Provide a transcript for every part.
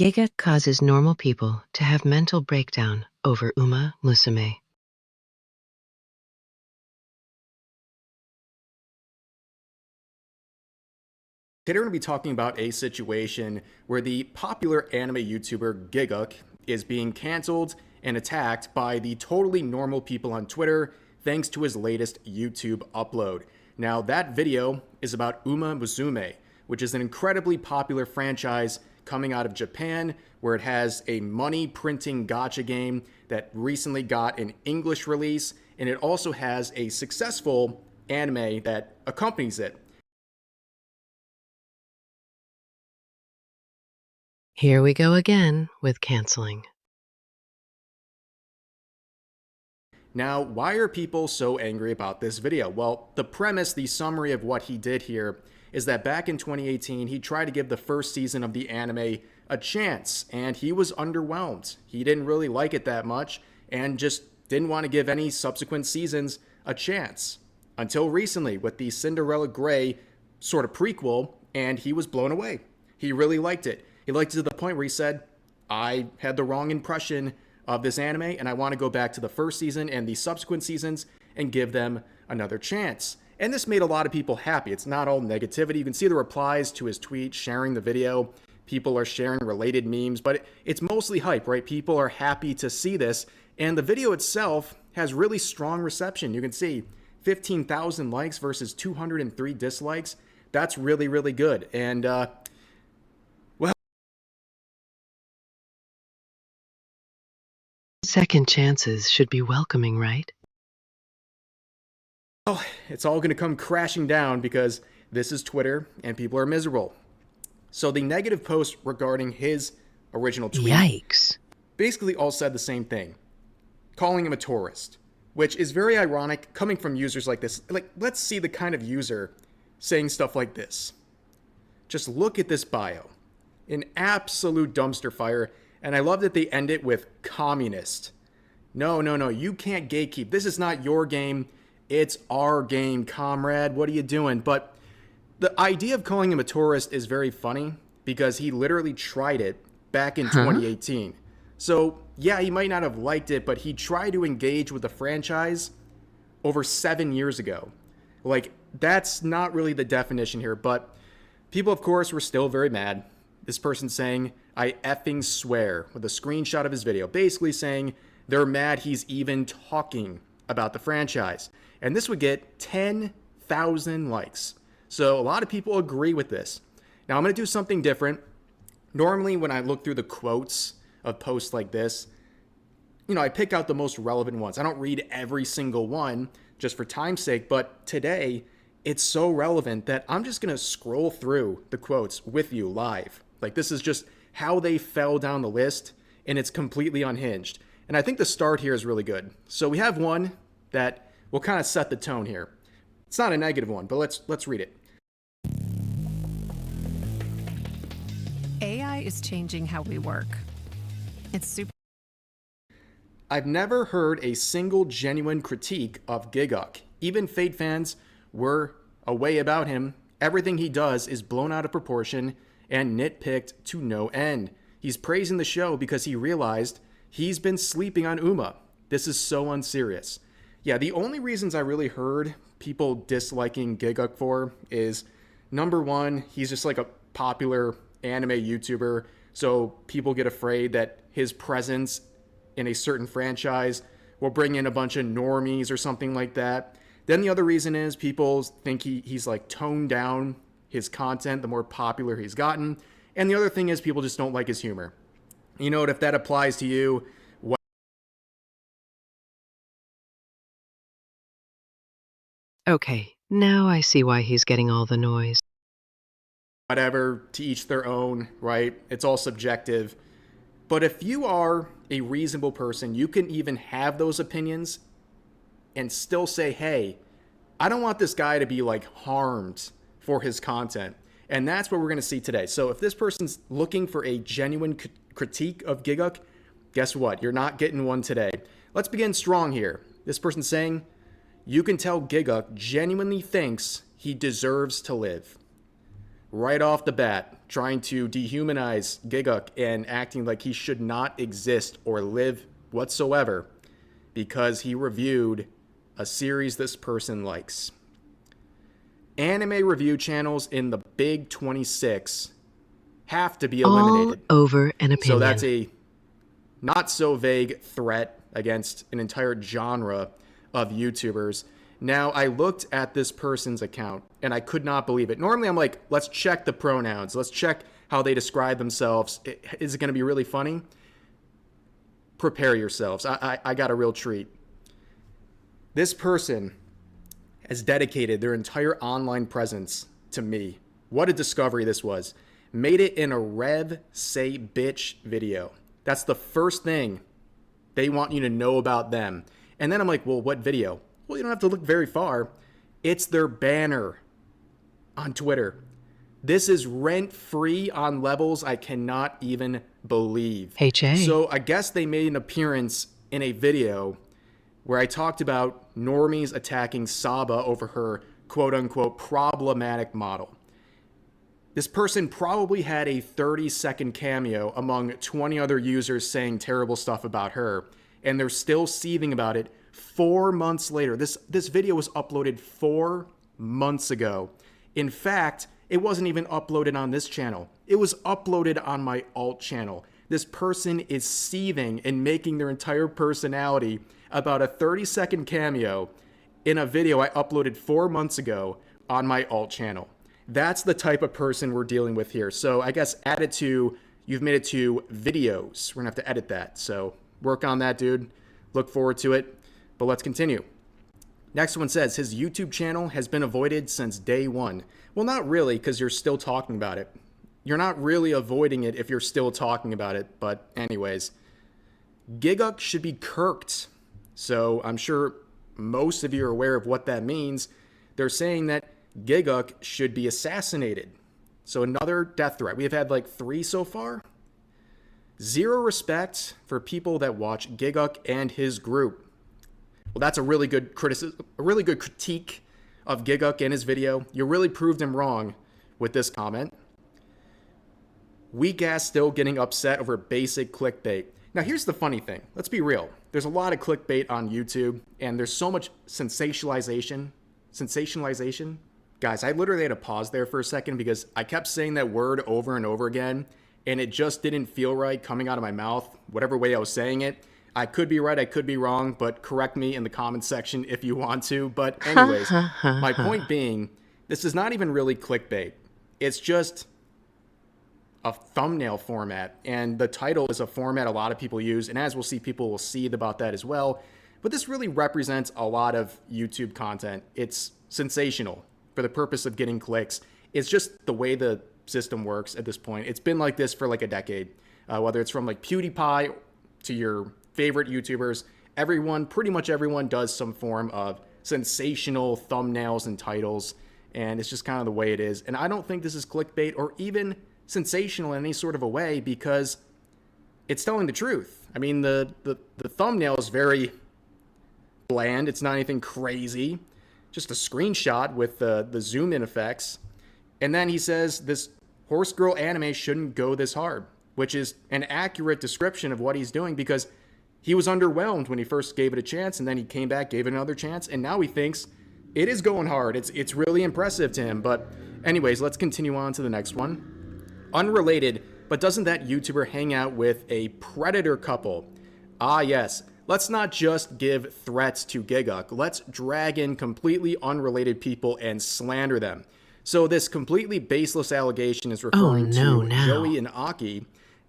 Giga causes normal people to have mental breakdown over Uma Musume. Today we're going to be talking about a situation where the popular anime YouTuber Giga is being canceled and attacked by the totally normal people on Twitter thanks to his latest YouTube upload. Now that video is about Uma Musume, which is an incredibly popular franchise coming out of Japan, where it has a money printing gacha game that recently got an English release, and it also has a successful anime that accompanies it. Here we go again with canceling. Now, why are people so angry about this video? Well, the premise, the summary of what he did here is that back in 2018, he tried to give the first season of the anime a chance, and he was underwhelmed. He didn't really like it that much, and just didn't want to give any subsequent seasons a chance. Until recently, with the Cinderella Grey sort of prequel, and he was blown away. He really liked it. He liked it to the point where he said, I had the wrong impression of this anime, and I want to go back to the first season and the subsequent seasons and give them another chance. And this made a lot of people happy. It's not all negativity. You can see the replies to his tweet sharing the video. People are sharing related memes, but it's mostly hype, right? People are happy to see this. And the video itself has really strong reception. You can see 15,000 likes versus 203 dislikes. That's really, really good. And, Second chances should be welcoming, right? well, it's all going to come crashing down because this is Twitter and people are miserable. So the negative post regarding his original tweet Yikes. basically all said the same thing, calling him a tourist, which is very ironic coming from users like this. Like, let's see the kind of user saying stuff like this. Just look at this bio. An absolute dumpster fire. And I love that they end it with communist. No, you can't gatekeep. This is not your game. It's our game, comrade. What are you doing? But the idea of calling him a tourist is very funny because he literally tried it back in 2018. So yeah, he might not have liked it, but he tried to engage with the franchise over 7 years ago. Like, that's not really the definition here, but people, of course, were still very mad. This person saying, I effing swear, with a screenshot of his video, basically saying they're mad he's even talking about the franchise. And this would get 10,000 likes. So a lot of people agree with this. Now I'm going to do something different. Normally when I look through the quotes of posts like this, I pick out the most relevant ones. I don't read every single one just for time's sake, but today it's so relevant that I'm just going to scroll through the quotes with you live. Like, this is just how they fell down the list, and it's completely unhinged. And I think the start here is really good. So we have one that will kind of set the tone here. It's not a negative one, but let's read it. AI is changing how we work. It's super. I've never heard a single genuine critique of Giga. Even Fate fans were away about him. Everything he does is blown out of proportion and nitpicked to no end. He's praising the show because he realized he's been sleeping on Uma. This is so unserious. Yeah, the only reasons I really heard people disliking Giga for is, number one, he's just like a popular anime YouTuber, so people get afraid that his presence in a certain franchise will bring in a bunch of normies or something like that. Then the other reason is people think he's like toned down his content the more popular he's gotten. And the other thing is people just don't like his humor. You know what, if that applies to you, Okay, now I see why he's getting all the noise. whatever, to each their own, right? It's all subjective. But if you are a reasonable person, you can even have those opinions and still say, hey, I don't want this guy to be like harmed for his content. And that's what we're going to see today. So if this person's looking for a genuine critique of Giga, guess what? You're not getting one today. Let's begin strong here. This person's saying, you can tell Giga genuinely thinks he deserves to live. Right off the bat, trying to dehumanize Gigguk and acting like he should not exist or live whatsoever because he reviewed a series this person likes. Anime review channels in the Big 26 have to be eliminated. All over an opinion. So that's a not so vague threat against an entire genre of YouTubers. Now, I looked at this person's account and I could not believe it. Normally, I'm like, let's check the pronouns. Let's check how they describe themselves. Is it going to be really funny? Prepare yourselves. I got a real treat. This person has dedicated their entire online presence to me. What a discovery this was. Made it in a Rev Say Bitch video. That's the first thing they want you to know about them. And then I'm like, well, what video? Well, you don't have to look very far. It's their banner on Twitter. This is rent-free on levels I cannot even believe. Hey, Jay. So I guess they made an appearance in a video where I talked about normies attacking Saba over her quote-unquote problematic model. This person probably had a 30-second cameo among 20 other users saying terrible stuff about her, and they're still seething about it 4 months later. This video was uploaded 4 months ago. In fact, it wasn't even uploaded on this channel. It was uploaded on my alt channel. This person is seething and making their entire personality about a 30-second cameo in a video I uploaded 4 months ago on my alt channel. That's the type of person we're dealing with here. So I guess you've made it to videos. We're gonna have to edit that. So work on that, dude. Look forward to it. But let's continue. Next one says, his YouTube channel has been avoided since day one. Well, not really, because you're still talking about it. You're not really avoiding it if you're still talking about it. But anyways, Gigguk should be kirked. So I'm sure most of you are aware of what that means. They're saying that Gigguk should be assassinated. So another death threat. We have had like 3 so far. Zero respect for people that watch Gigguk and his group. Well, that's a really good criticism, a really good critique of Gigguk and his video. You really proved him wrong with this comment. Weak ass still getting upset over basic clickbait. Now, here's the funny thing. Let's be real. There's a lot of clickbait on YouTube, and there's so much sensationalization. Guys, I literally had to pause there for a second because I kept saying that word over and over again, and it just didn't feel right coming out of my mouth, whatever way I was saying it. I could be right, I could be wrong, but correct me in the comments section if you want to. But anyways, my point being, this is not even really clickbait. It's just a thumbnail format, and the title is a format a lot of people use, and as we'll see, people will seethe about that as well. But this really represents a lot of YouTube content. It's sensational for the purpose of getting clicks. It's just the way the system works at this point. It's been like this for like a decade, whether it's from like PewDiePie to your favorite YouTubers. Pretty much everyone does some form of sensational thumbnails and titles, and it's just kind of the way it is. And I don't think this is clickbait or even sensational in any sort of a way because it's telling the truth. I mean, the thumbnail is very bland. It's not anything crazy. Just a screenshot with the zoom in effects. And then he says this horse girl anime shouldn't go this hard, which is an accurate description of what he's doing because he was underwhelmed when he first gave it a chance, and then he came back, gave it another chance, and now he thinks it is going hard. It's really impressive to him. But anyways, let's continue on to the next one. Unrelated, but doesn't that YouTuber hang out with a predator couple? Ah, yes. Let's not just give threats to Gigguk. Let's drag in completely unrelated people and slander them. So this completely baseless allegation is referring to Joey and Aki,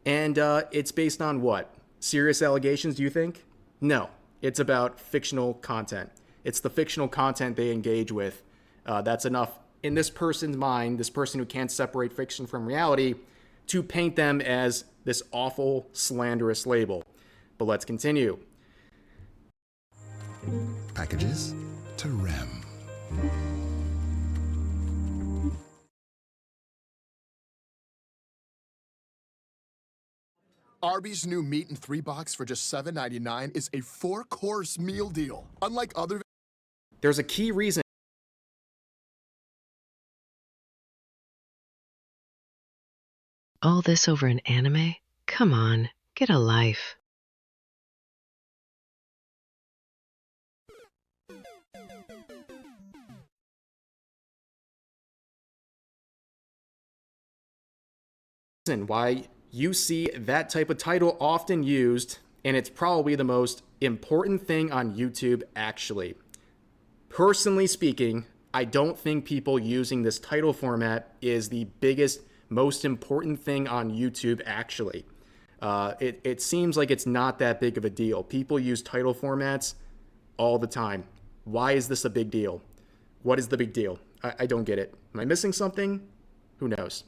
and it's based on what? Serious allegations, do you think? No, it's about fictional content. It's the fictional content they engage with. That's enough in this person's mind, this person who can't separate fiction from reality, to paint them as this awful, slanderous label. But let's continue. Packages to REM. Arby's new meat in 3 box for just $7.99 is a 4-course meal deal. Unlike other... There's a key reason All this over an anime? Come on, get a life. Why you see that type of title often used, and it's probably the most important thing on YouTube, actually. Personally speaking, I don't think people using this title format is the biggest, most important thing on YouTube, actually. It seems like it's not that big of a deal. People use title formats all the time. Why is this a big deal? What is the big deal? I don't get it. Am I missing something? Who knows?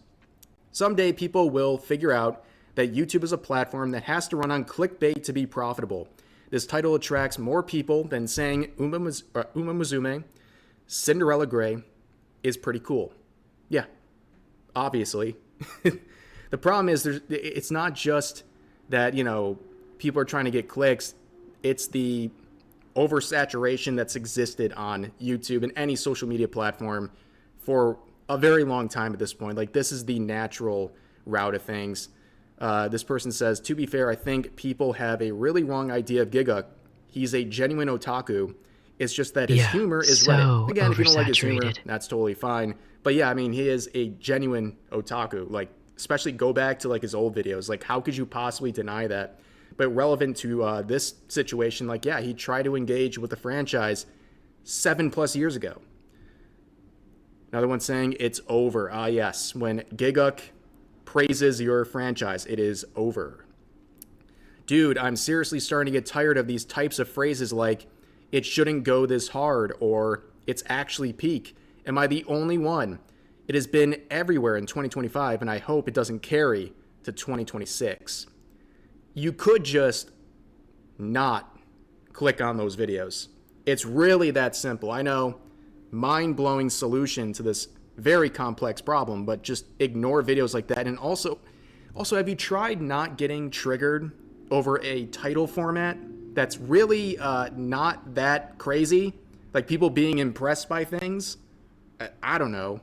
Someday people will figure out that YouTube is a platform that has to run on clickbait to be profitable. This title attracts more people than saying Uma Musume, Cinderella Grey is pretty cool. Yeah, obviously. The problem is it's not just that, people are trying to get clicks. It's the oversaturation that's existed on YouTube and any social media platform for a very long time at this point. Like, this is the natural route of things. This person says, to be fair, I think people have a really wrong idea of Giga. He's a genuine otaku. It's just that his humor is so Reddit. Again, if you don't like his humor, oversaturated. that's totally fine. But yeah, I mean, he is a genuine otaku. Like, especially go back to like his old videos. Like, how could you possibly deny that? But relevant to this situation, like, yeah, he tried to engage with the franchise 7+ years ago. Another one saying it's over. Ah, yes. When Giguk praises your franchise, it is over. Dude, I'm seriously starting to get tired of these types of phrases like, it shouldn't go this hard, or it's actually peak. Am I the only one? It has been everywhere in 2025, and I hope it doesn't carry to 2026. You could just not click on those videos. It's really that simple. I know, mind-blowing solution to this very complex problem, but just ignore videos like that. And also have you tried not getting triggered over a title format that's really not that crazy? Like, people being impressed by things? I don't know.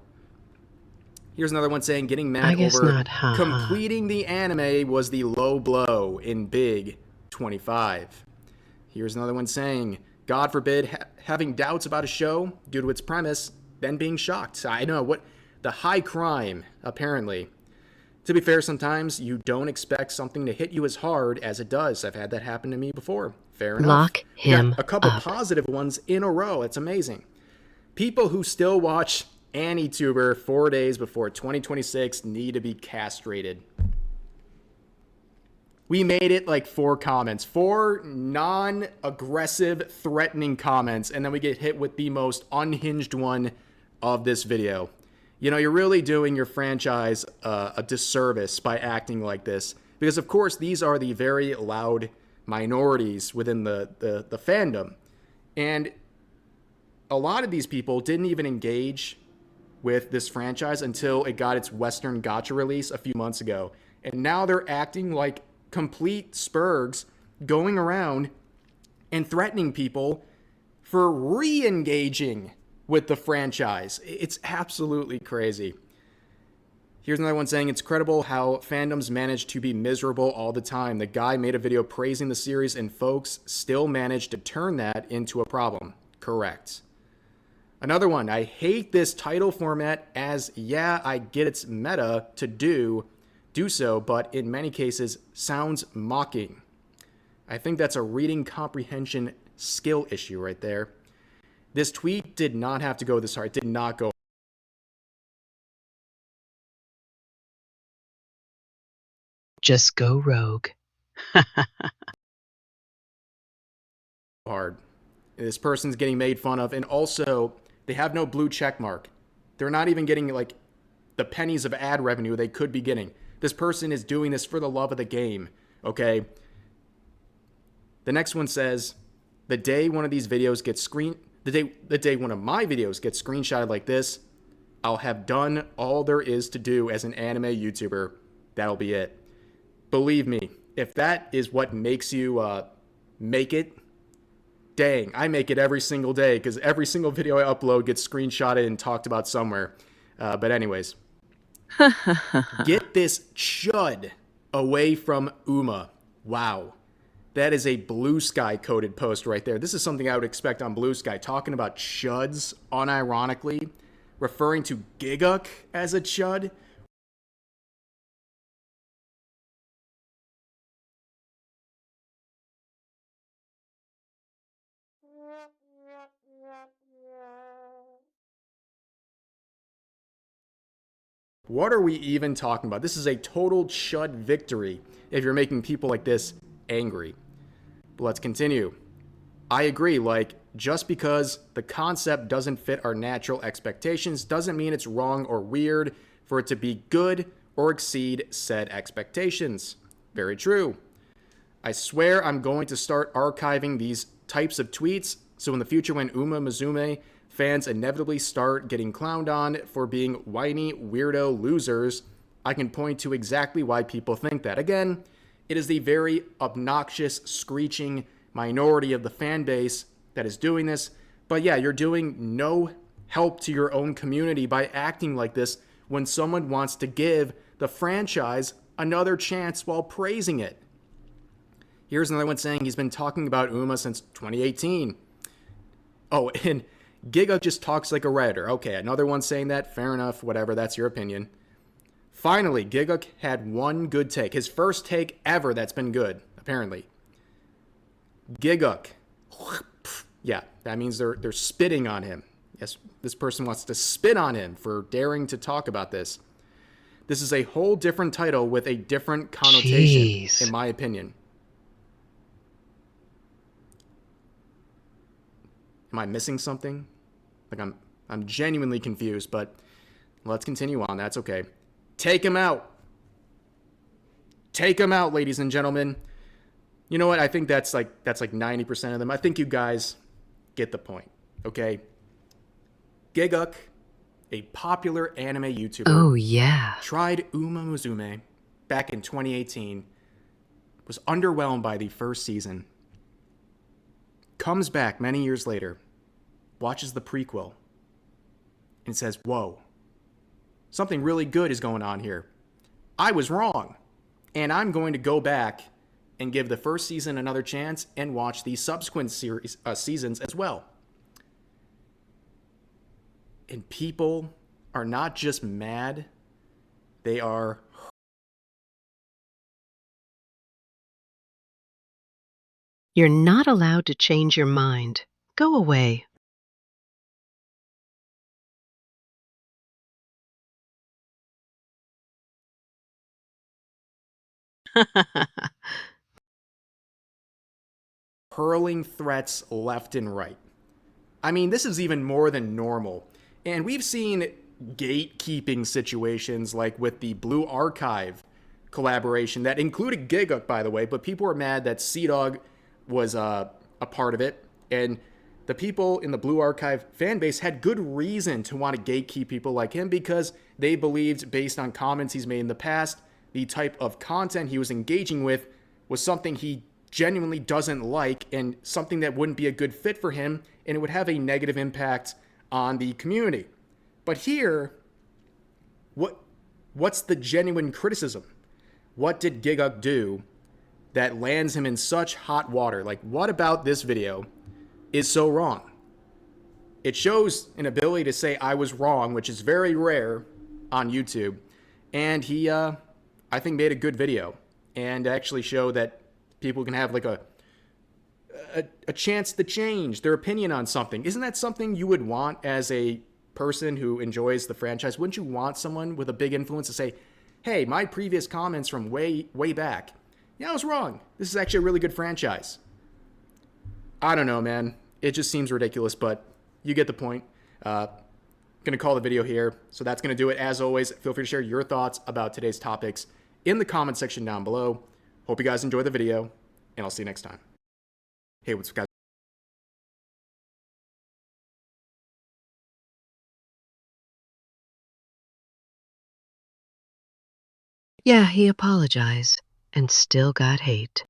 Here's another one saying getting mad over not, completing the anime was the low blow in Big 25. Here's another one saying, God forbid having doubts about a show due to its premise, then being shocked. I know, what the high crime, apparently. To be fair, sometimes you don't expect something to hit you as hard as it does. I've had that happen to me before. Fair enough. Lock him Got a couple up. positive ones in a row. It's amazing. People who still watch AniTuber 4 days before 2026 need to be castrated. We made it like 4 comments, 4 non-aggressive, threatening comments, and then we get hit with the most unhinged one of this video. You're really doing your franchise a disservice by acting like this, because of course these are the very loud minorities within the fandom, and a lot of these people didn't even engage with this franchise until it got its Western Gacha release a few months ago, and now they're acting like complete spurgs, going around and threatening people for re-engaging with the franchise. It's absolutely crazy. Here's another one saying, it's credible how fandoms manage to be miserable all the time. The guy made a video praising the series and folks still managed to turn that into a problem. Correct. Another one, I hate this title format as, yeah, I get it's meta to do so, but in many cases sounds mocking. I think that's a reading comprehension skill issue right there. This tweet did not have to go this hard. It did not go Just go rogue. hard. This person's getting made fun of, and also they have no blue check mark. They're not even getting like the pennies of ad revenue they could be getting. This person is doing this for the love of the game, okay? The next one says, the day one of these videos gets the day one of my videos gets screenshotted like this, I'll have done all there is to do as an anime YouTuber. That'll be it. Believe me, if that is what makes you make it, dang, I make it every single day because every single video I upload gets screenshotted and talked about somewhere. But anyways, get this chud away from Uma. Wow. That is a Blue Sky coded post right there. This is something I would expect on Blue Sky. Talking about chuds unironically, referring to Giguk as a chud. What are we even talking about? This is a total chud victory if you're making people like this angry. But let's continue. I agree, like, just because the concept doesn't fit our natural expectations doesn't mean it's wrong or weird for it to be good or exceed said expectations. Very true. I swear I'm going to start archiving these types of tweets so in the future when Uma Mizume fans inevitably start getting clowned on for being whiny, weirdo losers, I can point to exactly why people think that. Again, it is the very obnoxious, screeching minority of the fan base that is doing this. But yeah, you're doing no help to your own community by acting like this when someone wants to give the franchise another chance while praising it. Here's another one saying he's been talking about Uma since 2018. Oh, and Giga just talks like a Redditor. Okay, another one saying that. Fair enough, whatever, that's your opinion. Finally, Giguk had one good take. His first take ever that's been good, apparently. Giguk. Yeah, that means they're spitting on him. Yes, this person wants to spit on him for daring to talk about this. This is a whole different title with a different connotation, Jeez. in my opinion. Am I missing something? Like I'm genuinely confused, but let's continue on. That's okay. Take him out. Take him out, ladies and gentlemen. You know what? I think that's like 90% of them. I think you guys get the point. Okay? Giguk, a popular anime YouTuber, Oh, yeah. tried Uma Musume back in 2018, was underwhelmed by the first season, comes back many years later, watches the prequel, and says, whoa, something really good is going on here. I was wrong, and I'm going to go back and give the first season another chance and watch the subsequent seasons as well. And people are not just mad, they are You're not allowed to change your mind. Go away. hurling threats left and right. I mean, this is even more than normal. And we've seen gatekeeping situations like with the Blue Archive collaboration that included Giguk, by the way, but people were mad that Sea-Dog was a part of it. And the people in the Blue Archive fan base had good reason to want to gatekeep people like him because they believed, based on comments he's made in the past, the type of content he was engaging with was something he genuinely doesn't like and something that wouldn't be a good fit for him, and it would have a negative impact on the community. But here, what's the genuine criticism? What did Giguk do that lands him in such hot water? Like, what about this video is so wrong? It shows an ability to say I was wrong, which is very rare on YouTube. And he, I think, made a good video and actually show that people can have like a chance to change their opinion on something. Isn't that something you would want as a person who enjoys the franchise? Wouldn't you want someone with a big influence to say, hey, my previous comments from way back, yeah, I was wrong. This is actually a really good franchise. I don't know, man. It just seems ridiculous, but you get the point. Gonna call the video here. So that's gonna do it. As always, feel free to share your thoughts about today's topics in the comment section down below. Hope you guys enjoy the video, and I'll see you next time. Hey, what's up, guys? Yeah, he apologized and still got hate.